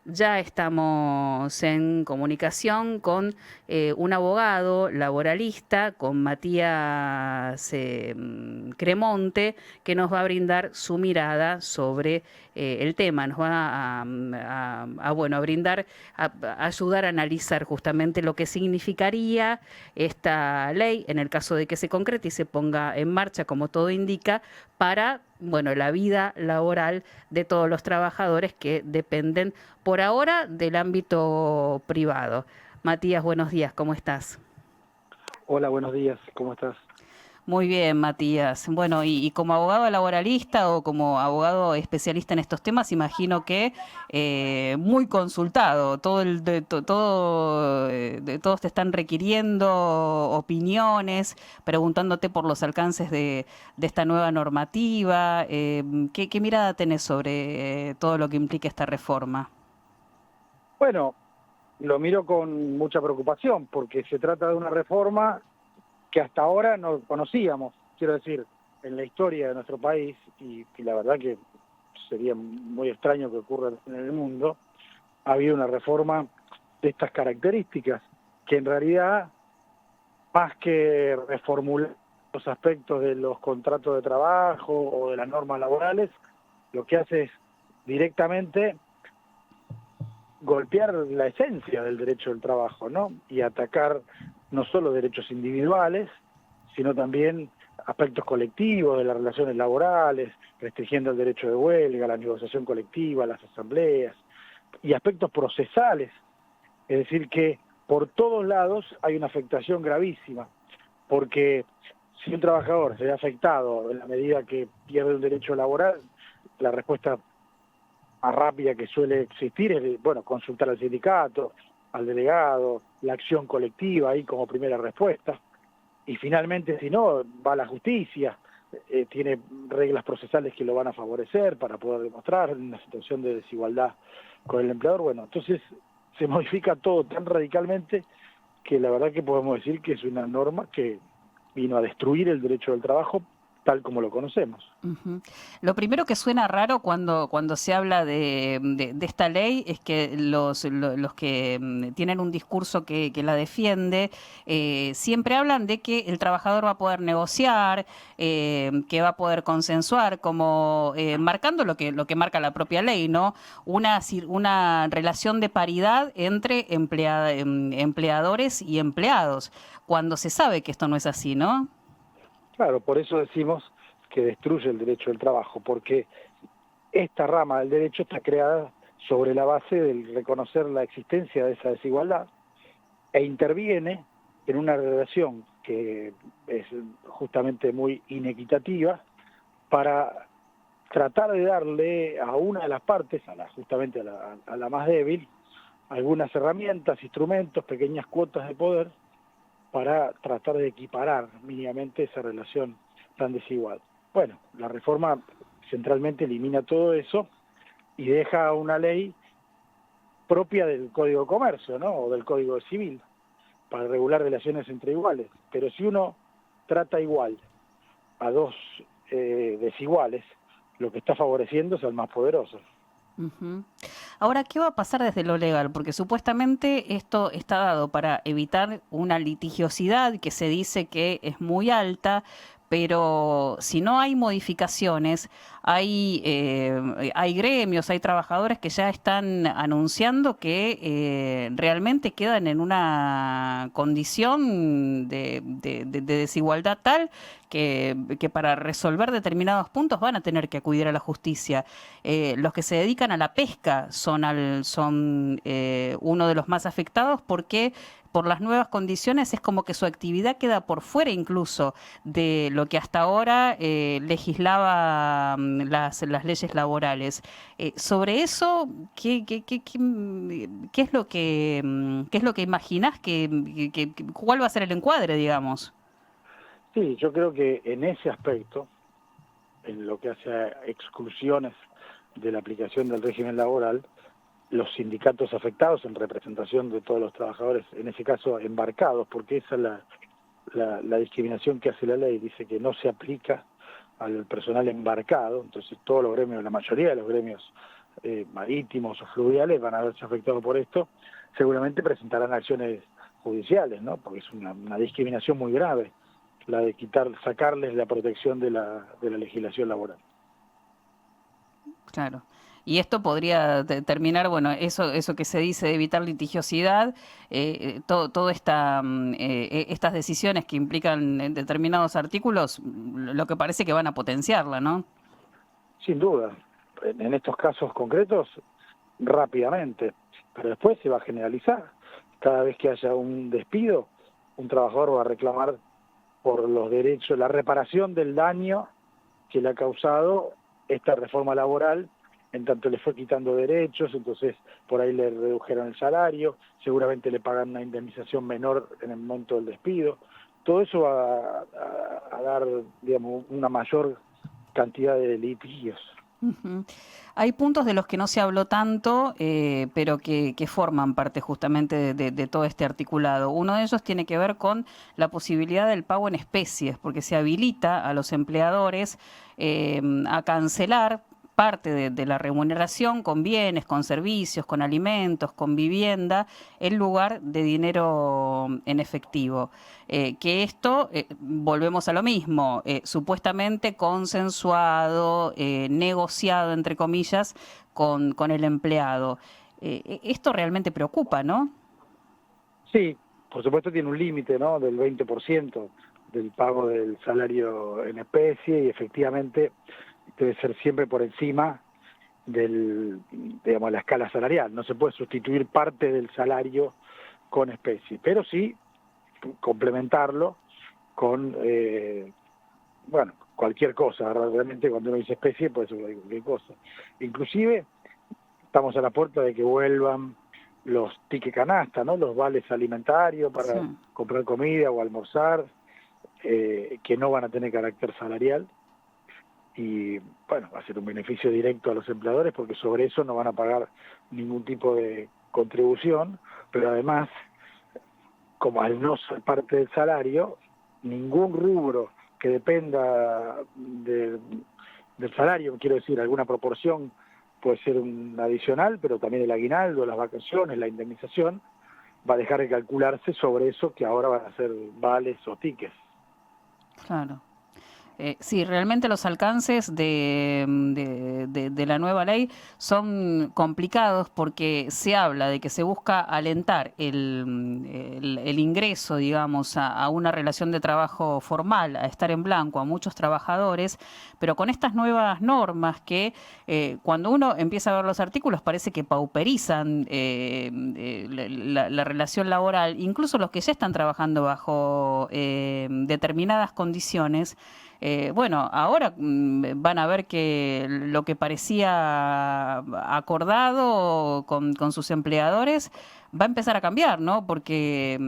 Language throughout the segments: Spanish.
Ya estamos en comunicación con un abogado laboralista, con Matías Cremonte, que nos va a brindar su mirada sobre el tema. Nos va a brindar, a ayudar a analizar justamente lo que significaría esta ley en el caso de que se concrete y se ponga en marcha, como todo indica, para la vida laboral de todos los trabajadores que dependen por ahora del ámbito privado. Matías, buenos días, ¿cómo estás? Hola, buenos días, ¿cómo estás? Muy bien, Matías. Bueno, y como abogado laboralista o como abogado especialista en estos temas, imagino que muy consultado. Todos te están requiriendo opiniones, preguntándote por los alcances de esta nueva normativa. ¿Qué mirada tenés sobre todo lo que implica esta reforma? Bueno, lo miro con mucha preocupación porque se trata de una reforma que hasta ahora no conocíamos, quiero decir, en la historia de nuestro país, y la verdad que sería muy extraño que ocurra en el mundo, ha habido una reforma de estas características, que en realidad, más que reformular los aspectos de los contratos de trabajo o de las normas laborales, lo que hace es directamente golpear la esencia del derecho del trabajo, ¿no? Y atacar no solo derechos individuales, sino también aspectos colectivos de las relaciones laborales, restringiendo el derecho de huelga, la negociación colectiva, las asambleas, y aspectos procesales, es decir, que por todos lados hay una afectación gravísima, porque si un trabajador se ve afectado en la medida que pierde un derecho laboral, la respuesta más rápida que suele existir es, bueno, consultar al sindicato, al delegado, la acción colectiva ahí como primera respuesta. Y finalmente, si no, va a la justicia, tiene reglas procesales que lo van a favorecer para poder demostrar una situación de desigualdad con el empleador. Bueno, entonces se modifica todo tan radicalmente que la verdad que podemos decir que es una norma que vino a destruir el derecho del trabajo tal como lo conocemos. Ujú. Lo primero que suena raro cuando se habla de esta ley es que los que tienen un discurso que la defiende siempre hablan de que el trabajador va a poder negociar, que va a poder consensuar, como marcando lo que marca la propia ley, ¿no? Una relación de paridad entre empleadores y empleados, cuando se sabe que esto no es así, ¿no? Claro, por eso decimos que destruye el derecho del trabajo, porque esta rama del derecho está creada sobre la base del reconocer la existencia de esa desigualdad e interviene en una relación que es justamente muy inequitativa para tratar de darle a una de las partes, justamente a la más débil, algunas herramientas, instrumentos, pequeñas cuotas de poder para tratar de equiparar mínimamente esa relación tan desigual. Bueno, la reforma centralmente elimina todo eso y deja una ley propia del Código de Comercio, ¿no? O del Código Civil, para regular relaciones entre iguales. Pero si uno trata igual a dos desiguales, lo que está favoreciendo es al más poderoso. Ujú. Ahora, ¿qué va a pasar desde lo legal? Porque supuestamente esto está dado para evitar una litigiosidad que se dice que es muy alta, pero si no hay modificaciones, hay gremios, hay trabajadores que ya están anunciando que realmente quedan en una condición de desigualdad tal que para resolver determinados puntos van a tener que acudir a la justicia. Los que se dedican a la pesca son uno de los más afectados porque por las nuevas condiciones es como que su actividad queda por fuera incluso de lo que hasta ahora legislaba las leyes laborales. Sobre eso, ¿qué es lo qué es lo que imaginás cuál va a ser el encuadre, digamos? Sí, yo creo que en ese aspecto, en lo que hace a exclusiones de la aplicación del régimen laboral, los sindicatos afectados en representación de todos los trabajadores, en ese caso embarcados, porque esa es la discriminación que hace la ley, dice que no se aplica al personal embarcado, entonces todos los gremios, la mayoría de los gremios marítimos o fluviales van a verse afectados por esto, seguramente presentarán acciones judiciales, ¿no? Porque es una discriminación muy grave la de sacarles la protección de la legislación laboral. Claro. Y esto podría terminar, bueno, eso que se dice de evitar litigiosidad, todo estas decisiones que implican en determinados artículos, lo que parece que van a potenciarla, ¿no? Sin duda, en estos casos concretos, rápidamente, pero después se va a generalizar. Cada vez que haya un despido, un trabajador va a reclamar por los derechos, la reparación del daño que le ha causado esta reforma laboral, en tanto le fue quitando derechos, entonces por ahí le redujeron el salario, seguramente le pagan una indemnización menor en el momento del despido. Todo eso va a dar, digamos, una mayor cantidad de litigios. Ujú. Hay puntos de los que no se habló tanto, pero que forman parte justamente de todo este articulado. Uno de ellos tiene que ver con la posibilidad del pago en especies, porque se habilita a los empleadores a cancelar parte de la remuneración con bienes, con servicios, con alimentos, con vivienda, en lugar de dinero en efectivo. Que esto, volvemos a lo mismo, supuestamente consensuado, negociado, entre comillas, con el empleado. Esto realmente preocupa, ¿no? Sí, por supuesto tiene un límite, ¿no?, del 20% del pago del salario en especie, y efectivamente debe ser siempre por encima digamos, la escala salarial. No se puede sustituir parte del salario con especie, pero sí complementarlo con, bueno, cualquier cosa. Realmente cuando uno dice especie puede ser cualquier cosa. Inclusive estamos a la puerta de que vuelvan los tickets canasta, ¿no?, los vales alimentarios para Sí. comprar comida o almorzar, que no van a tener carácter salarial. Y bueno, va a ser un beneficio directo a los empleadores porque sobre eso no van a pagar ningún tipo de contribución, pero además, como al no ser parte del salario, ningún rubro que dependa del salario, quiero decir, alguna proporción puede ser un adicional, pero también el aguinaldo, las vacaciones, la indemnización, va a dejar de calcularse sobre eso que ahora van a ser vales o tickets. Claro. Sí, realmente los alcances de la nueva ley son complicados porque se habla de que se busca alentar el ingreso, digamos, a una relación de trabajo formal, a estar en blanco a muchos trabajadores, pero con estas nuevas normas que cuando uno empieza a ver los artículos parece que pauperizan la relación laboral, incluso los que ya están trabajando bajo determinadas condiciones. Bueno, ahora van a ver que lo que parecía acordado con sus empleadores va a empezar a cambiar, ¿no? Porque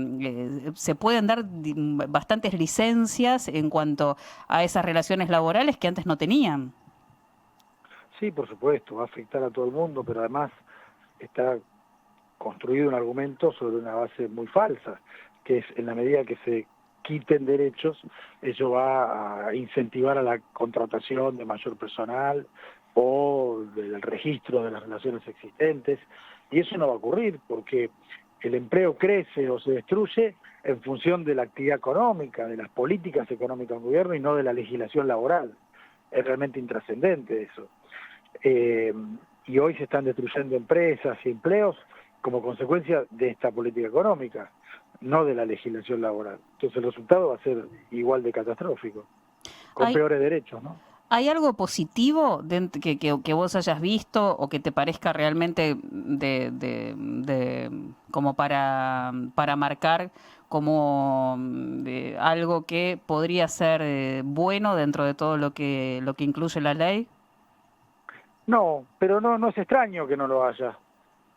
se pueden dar bastantes licencias en cuanto a esas relaciones laborales que antes no tenían. Sí, por supuesto, va a afectar a todo el mundo, pero además está construido un argumento sobre una base muy falsa, que es en la medida que se quiten derechos, eso va a incentivar a la contratación de mayor personal o del registro de las relaciones existentes, y eso no va a ocurrir porque el empleo crece o se destruye en función de la actividad económica, de las políticas económicas del gobierno y no de la legislación laboral. Es realmente intrascendente eso. Y hoy se están destruyendo empresas y empleos como consecuencia de esta política económica, no de la legislación laboral. Entonces el resultado va a ser igual de catastrófico, con Hay, peores derechos, ¿no? ¿Hay algo positivo que vos hayas visto o que te parezca realmente como para marcar como algo que podría ser bueno dentro de todo lo que incluye la ley? No, pero no es extraño que no lo haya,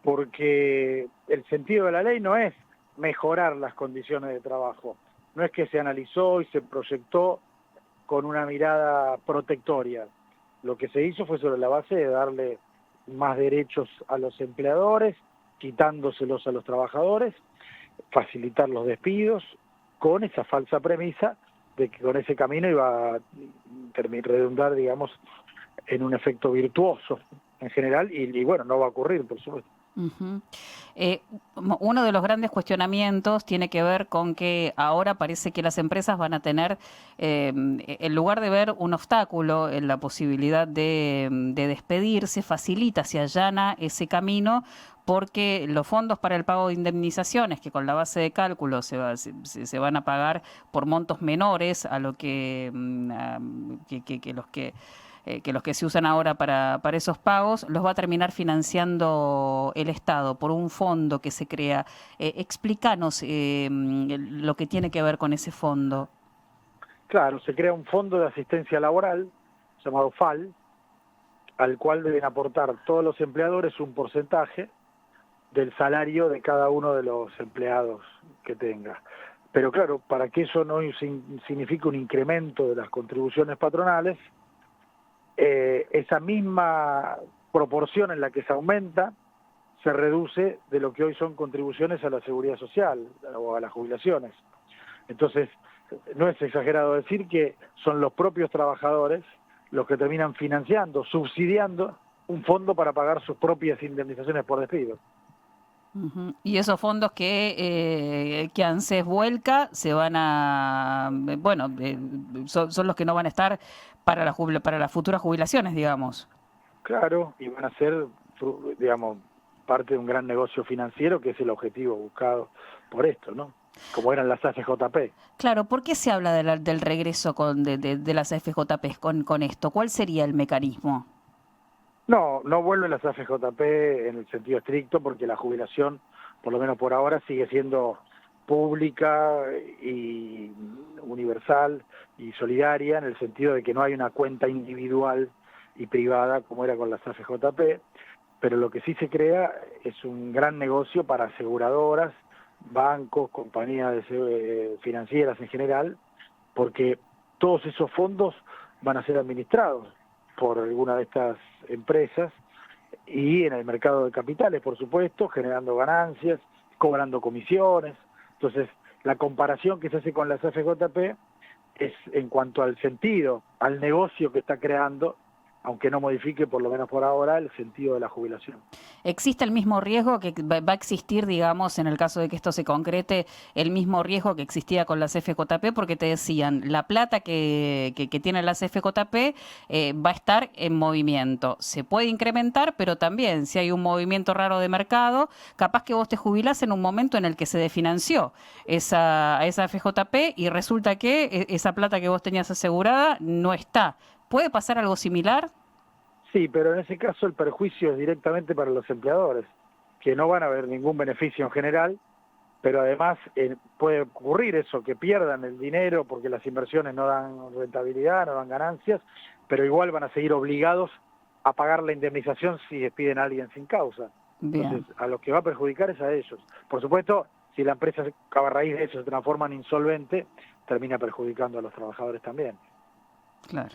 porque el sentido de la ley no es mejorar las condiciones de trabajo, no es que se analizó y se proyectó con una mirada protectoria. Lo que se hizo fue sobre la base de darle más derechos a los empleadores, quitándoselos a los trabajadores, facilitar los despidos, con esa falsa premisa de que con ese camino iba a redundar, digamos, en un efecto virtuoso. en general, y bueno, no va a ocurrir, por supuesto. Ujú. Uno de los grandes cuestionamientos tiene que ver con que ahora parece que las empresas van a tener, en lugar de ver un obstáculo en la posibilidad de despedirse, facilita, se allana ese camino, porque los fondos para el pago de indemnizaciones, que con la base de cálculo se van a pagar por montos menores a lo que los que se usan ahora para esos pagos, los va a terminar financiando el Estado por un fondo que se crea. Explícanos lo que tiene que ver con ese fondo. Claro, se crea un fondo de asistencia laboral, llamado FAL, al cual deben aportar todos los empleadores un porcentaje del salario de cada uno de los empleados que tenga. Pero claro, para que eso no signifique un incremento de las contribuciones patronales, esa misma proporción en la que se aumenta se reduce de lo que hoy son contribuciones a la seguridad social o a las jubilaciones. Entonces, no es exagerado decir que son los propios trabajadores los que terminan financiando, subsidiando un fondo para pagar sus propias indemnizaciones por despido. Uh-huh. Y esos fondos que ANSES vuelca se van a, son los que no van a estar para para las futuras jubilaciones, digamos. Claro, y van a ser, digamos, parte de un gran negocio financiero que es el objetivo buscado por esto, ¿no? Como eran las AFJP. Claro, ¿por qué se habla del regreso de las AFJP con esto? ¿Cuál sería el mecanismo? No, no vuelven las AFJP en el sentido estricto porque la jubilación, por lo menos por ahora, sigue siendo pública y universal y solidaria en el sentido de que no hay una cuenta individual y privada como era con las AFJP, pero lo que sí se crea es un gran negocio para aseguradoras, bancos, compañías financieras en general, porque todos esos fondos van a ser administrados por alguna de estas empresas y en el mercado de capitales, por supuesto, generando ganancias, cobrando comisiones. Entonces, la comparación que se hace con las AFJP es en cuanto al sentido, al negocio que está creando, aunque no modifique, por lo menos por ahora, el sentido de la jubilación. ¿Existe el mismo riesgo que va a existir, digamos, en el caso de que esto se concrete, el mismo riesgo que existía con las FJP? Porque te decían, la plata que tienen las FJP va a estar en movimiento. Se puede incrementar, pero también, si hay un movimiento raro de mercado, capaz que vos te jubilás en un momento en el que se desfinanció esa FJP y resulta que esa plata que vos tenías asegurada no está. ¿Puede pasar algo similar? Sí, pero en ese caso el perjuicio es directamente para los empleadores, que no van a ver ningún beneficio en general, pero además puede ocurrir eso, que pierdan el dinero porque las inversiones no dan rentabilidad, no dan ganancias, pero igual van a seguir obligados a pagar la indemnización si despiden a alguien sin causa. Bien. Entonces, a los que va a perjudicar es a ellos. Por supuesto, si la empresa a raíz de eso se transforma en insolvente, termina perjudicando a los trabajadores también. Claro.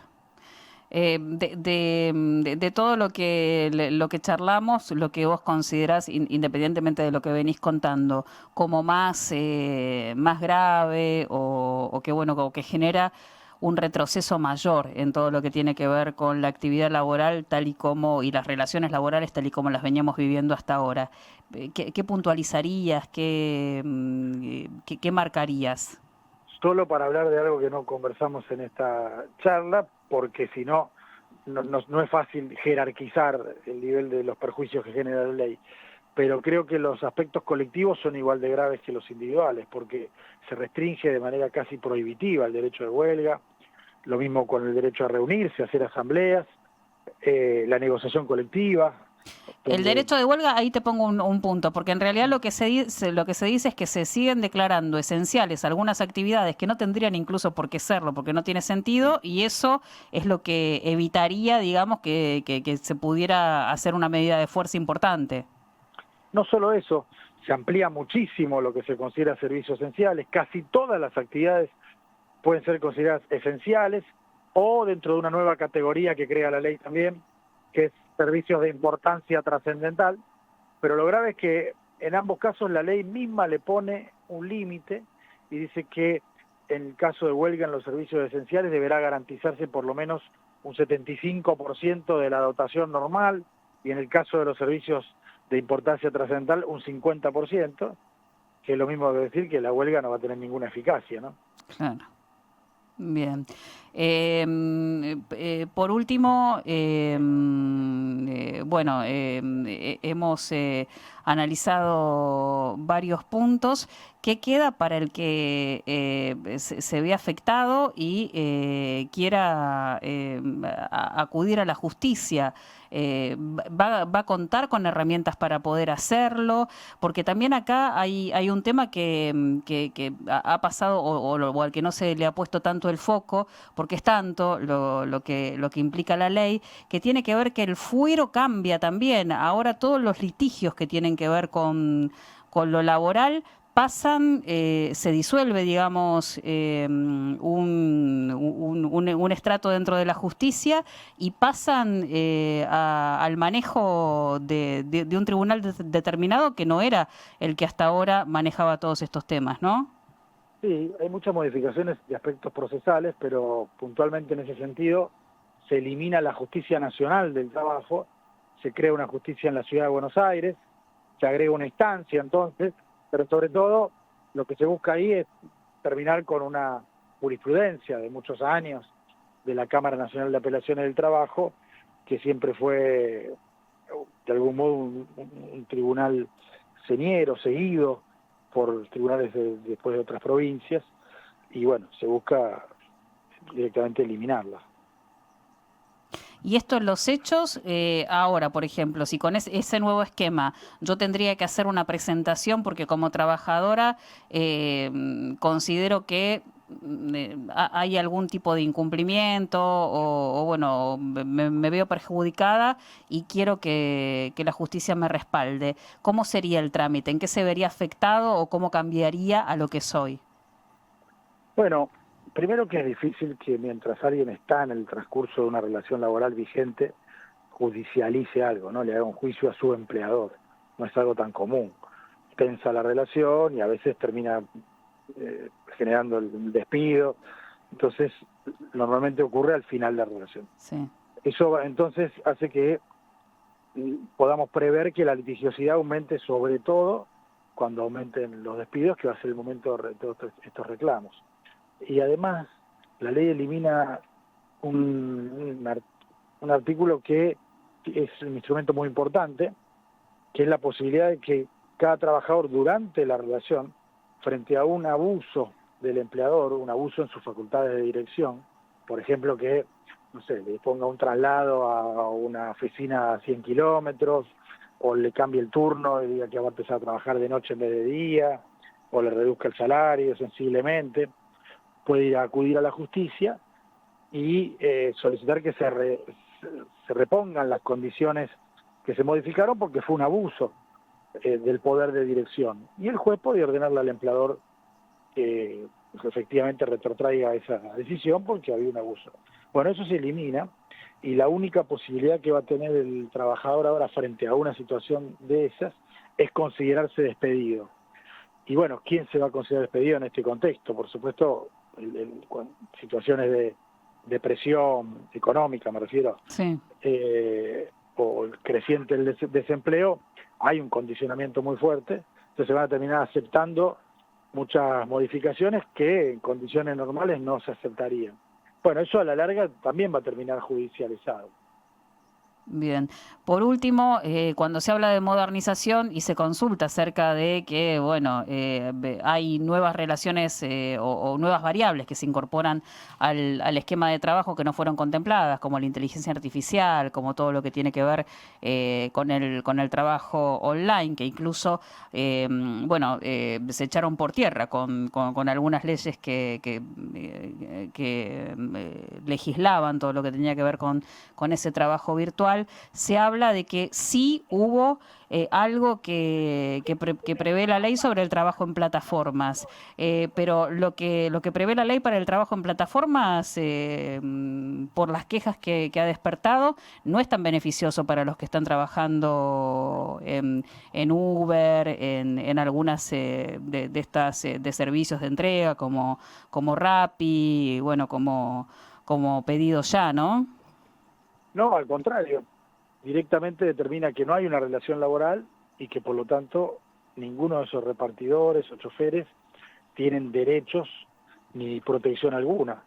De todo lo que charlamos, lo que vos considerás, independientemente de lo que venís contando, como más grave o que bueno, o que genera un retroceso mayor en todo lo que tiene que ver con la actividad laboral tal y como y las relaciones laborales tal y como las veníamos viviendo hasta ahora. ¿Qué puntualizarías? ¿Qué marcarías? Solo para hablar de algo que no conversamos en esta charla, porque si no, no es fácil jerarquizar el nivel de los perjuicios que genera la ley, pero creo que los aspectos colectivos son igual de graves que los individuales, porque se restringe de manera casi prohibitiva el derecho de huelga, lo mismo con el derecho a reunirse, a hacer asambleas, la negociación colectiva. El derecho de huelga, ahí te pongo un punto, porque en realidad lo que se dice es que se siguen declarando esenciales algunas actividades que no tendrían incluso por qué serlo, porque no tiene sentido, y eso es lo que evitaría, digamos, que se pudiera hacer una medida de fuerza importante. No solo eso, se amplía muchísimo lo que se considera servicios esenciales, casi todas las actividades pueden ser consideradas esenciales, o dentro de una nueva categoría que crea la ley también, que es servicios de importancia trascendental, pero lo grave es que en ambos casos la ley misma le pone un límite y dice que en el caso de huelga en los servicios esenciales deberá garantizarse por lo menos un 75% de la dotación normal, y en el caso de los servicios de importancia trascendental un 50%, que es lo mismo que decir que la huelga no va a tener ninguna eficacia, ¿no? Claro. Bien. Por último, bueno, hemos analizado varios puntos. ¿Qué queda para el que se ve afectado y quiera acudir a la justicia? ¿Va a contar con herramientas para poder hacerlo? Porque también acá hay un tema que ha pasado o al que no se le ha puesto tanto el foco, porque es tanto lo que implica la ley, que tiene que ver que el fuero cambia también. Ahora todos los litigios que tienen que ver con lo laboral pasan, se disuelve, digamos, un estrato dentro de la justicia y pasan al manejo de un tribunal determinado que no era el que hasta ahora manejaba todos estos temas, ¿no? Sí, hay muchas modificaciones de aspectos procesales, pero puntualmente en ese sentido se elimina la Justicia Nacional del Trabajo, se crea una justicia en la Ciudad de Buenos Aires, se agrega una instancia entonces, pero sobre todo lo que se busca ahí es terminar con una jurisprudencia de muchos años de la Cámara Nacional de Apelaciones del Trabajo, que siempre fue de algún modo un tribunal señero, seguido por tribunales después de otras provincias, y bueno, se busca directamente eliminarla. Y esto en los hechos, ahora, por ejemplo, si con ese nuevo esquema yo tendría que hacer una presentación porque como trabajadora considero que hay algún tipo de incumplimiento o bueno, me veo perjudicada y quiero que la justicia me respalde. ¿Cómo sería el trámite? ¿En qué se vería afectado o cómo cambiaría a lo que soy? Bueno, primero que es difícil que mientras alguien está en el transcurso de una relación laboral vigente, judicialice algo, ¿no? Le haga un juicio a su empleador. No es algo tan común. Tensa la relación y a veces termina generando el despido. Entonces, normalmente ocurre al final de la relación. Sí. Eso entonces hace que podamos prever que la litigiosidad aumente, sobre todo cuando aumenten los despidos, que va a ser el momento de todos estos reclamos. Y además, la ley elimina un artículo que es un instrumento muy importante, que es la posibilidad de que cada trabajador durante la relación, frente a un abuso del empleador, un abuso en sus facultades de dirección, por ejemplo que, no sé, le ponga un traslado a una oficina a 100 kilómetros, o le cambie el turno y diga que va a empezar a trabajar de noche en vez de día, o le reduzca el salario sensiblemente, puede ir a acudir a la justicia y solicitar que se repongan las condiciones que se modificaron porque fue un abuso del poder de dirección. Y el juez puede ordenarle al empleador que efectivamente retrotraiga esa decisión porque había un abuso. Bueno, eso se elimina y la única posibilidad que va a tener el trabajador ahora frente a una situación de esas es considerarse despedido. Y bueno, ¿quién se va a considerar despedido en este contexto? Por supuesto, situaciones de presión económica, me refiero, Sí. o el creciente desempleo, hay un condicionamiento muy fuerte, entonces se van a terminar aceptando muchas modificaciones que en condiciones normales no se aceptarían. Bueno, eso a la larga también va a terminar judicializado. Bien. Por último, cuando se habla de modernización y se consulta acerca de que, bueno, hay nuevas relaciones o nuevas variables que se incorporan al esquema de trabajo que no fueron contempladas, como la inteligencia artificial, como todo lo que tiene que ver con el trabajo online, que incluso, bueno, se echaron por tierra con algunas leyes que legislaban todo lo que tenía que ver con ese trabajo virtual. Se habla de que sí hubo algo que prevé la ley sobre el trabajo en plataformas, pero lo que prevé la ley para el trabajo en plataformas, por las quejas que ha despertado, no es tan beneficioso para los que están trabajando en Uber, en algunas de estas de servicios de entrega como Rappi, bueno, como Pedido Ya, ¿no? No, al contrario. directamente determina que no hay una relación laboral y que por lo tanto ninguno de esos repartidores o choferes tienen derechos ni protección alguna.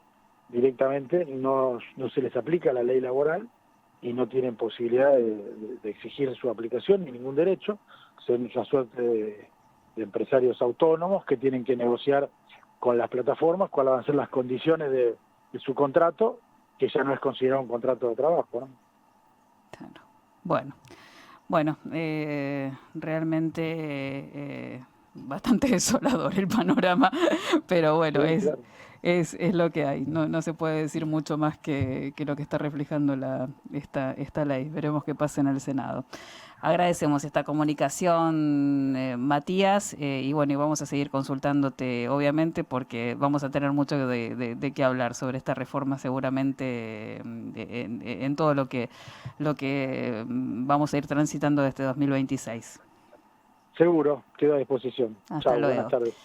Directamente no se les aplica la ley laboral y no tienen posibilidad de exigir su aplicación ni ningún derecho. Son una suerte de empresarios autónomos que tienen que negociar con las plataformas cuáles van a ser las condiciones de su contrato, que ya no es considerado un contrato de trabajo, ¿no? Claro. Bueno, realmente bastante desolador el panorama, pero bueno, Sí, claro. es lo que hay. No se puede decir mucho más que lo que está reflejando esta ley. Veremos qué pasa en el Senado. Agradecemos esta comunicación, Matías, y bueno, y vamos a seguir consultándote, obviamente, porque vamos a tener mucho de qué hablar sobre esta reforma seguramente en todo lo que vamos a ir transitando desde 2026. Seguro, quedo a disposición. Hasta Chao, buenas luego. tardes.